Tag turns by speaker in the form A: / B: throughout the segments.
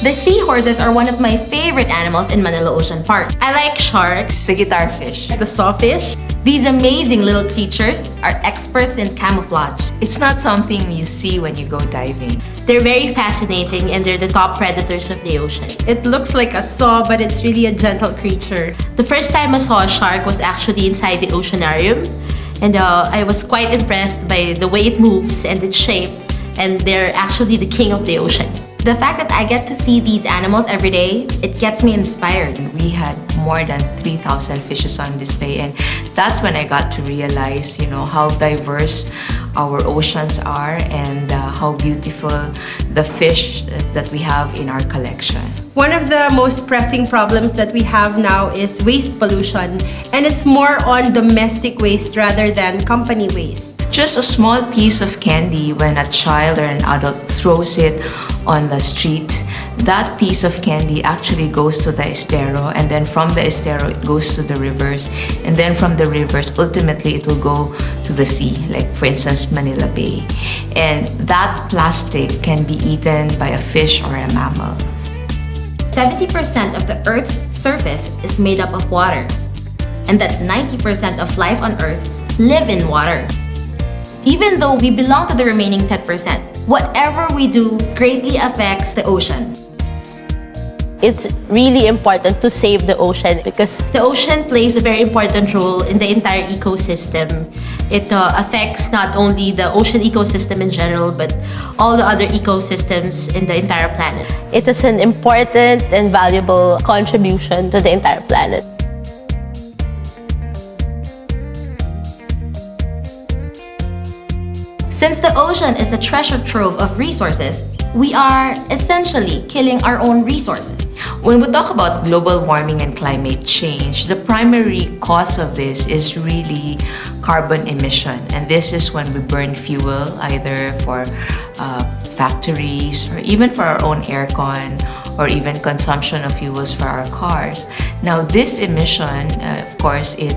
A: The seahorses are one of my favorite animals in Manila Ocean Park. I like sharks,
B: The guitar fish.
C: The sawfish.
A: these amazing little creatures are experts in camouflage.
B: It's not something you see when you go diving.
A: They're very fascinating and they're the top predators of the ocean.
C: It looks like a saw, but it's really a gentle creature.
A: The first time I saw a shark was actually inside the oceanarium, and I was quite impressed by the way it moves and its shape, and they're actually the king of the ocean. The fact that I get to see these animals every day, it gets me inspired.
B: We had more than 3,000 fishes on display, and that's when I got to realize, how diverse our oceans are and how beautiful the fish that we have in our collection.
C: One of the most pressing problems that we have now is waste pollution, and it's more on domestic waste rather than company waste.
B: Just a small piece of candy, when a child or an adult throws it on the street, that piece of candy actually goes to the estero, and then from the estero it goes to the rivers, and then from the rivers ultimately it will go to the sea, like for instance Manila Bay. And that plastic can be eaten by a fish or a mammal.
A: 70% of the Earth's surface is made up of water, and that 90% of life on Earth live in water. Even though we belong to the remaining 10%, whatever we do greatly affects the ocean.
D: It's really important to save the ocean because
A: The ocean plays a very important role in the entire ecosystem. It affects not only the ocean ecosystem in general, but all the other ecosystems in the entire planet.
D: it is an important and valuable contribution to the entire planet.
A: Since the ocean is a treasure trove of resources, we are essentially killing our own resources.
B: When we talk about global warming and climate change, the primary cause of this is really carbon emission. And this is when we burn fuel either for factories or even for our own aircon, or even consumption of fuels for our cars. Now this emission, of course, it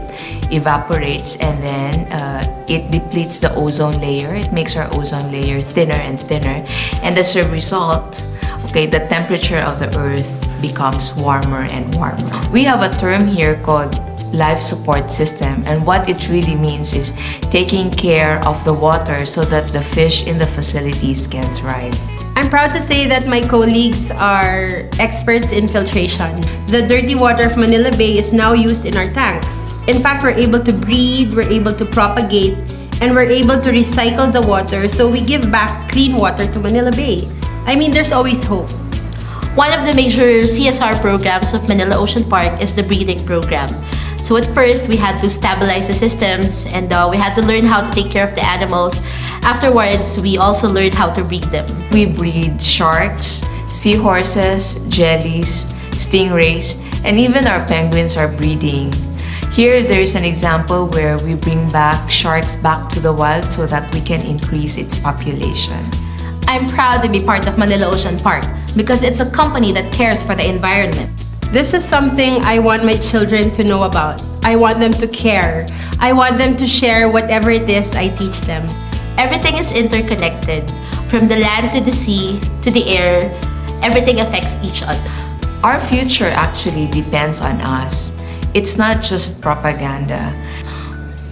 B: evaporates and then it depletes the ozone layer. It makes our ozone layer thinner and thinner. And as a result, the temperature of the Earth becomes warmer and warmer. We have a term here called life support system, and what it really means is taking care of the water so that the fish in the facilities can thrive.
C: I'm proud to say that my colleagues are experts in filtration. The dirty water of Manila Bay is now used in our tanks. In fact, we're able to breed, we're able to propagate, and we're able to recycle the water, so we give back clean water to Manila Bay. I mean, there's always hope.
A: One of the major CSR programs of Manila Ocean Park is the breeding program. So at first, we had to stabilize the systems, and we had to learn how to take care of the animals. Afterwards, we also learned how to breed them.
B: We breed sharks, seahorses, jellies, stingrays, and even our penguins are breeding. Here, there's an example where we bring back sharks back to the wild so that we can increase its population.
A: I'm proud to be part of Manila Ocean Park because it's a company that cares for the environment.
C: This is something I want my children to know about. I want them to care. I want them to share whatever it is I teach them.
A: Everything is interconnected. From the land to the sea to the air, everything affects each other.
B: Our future actually depends on us. It's not just propaganda.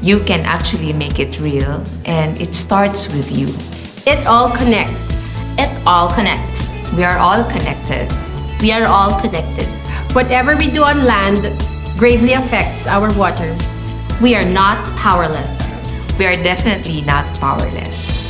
B: You can actually make it real, and it starts with you.
C: It all connects.
A: It all connects.
B: We are all connected.
A: We are all connected.
C: Whatever we do on land gravely affects our waters.
A: We are not powerless.
B: We are definitely not powerless.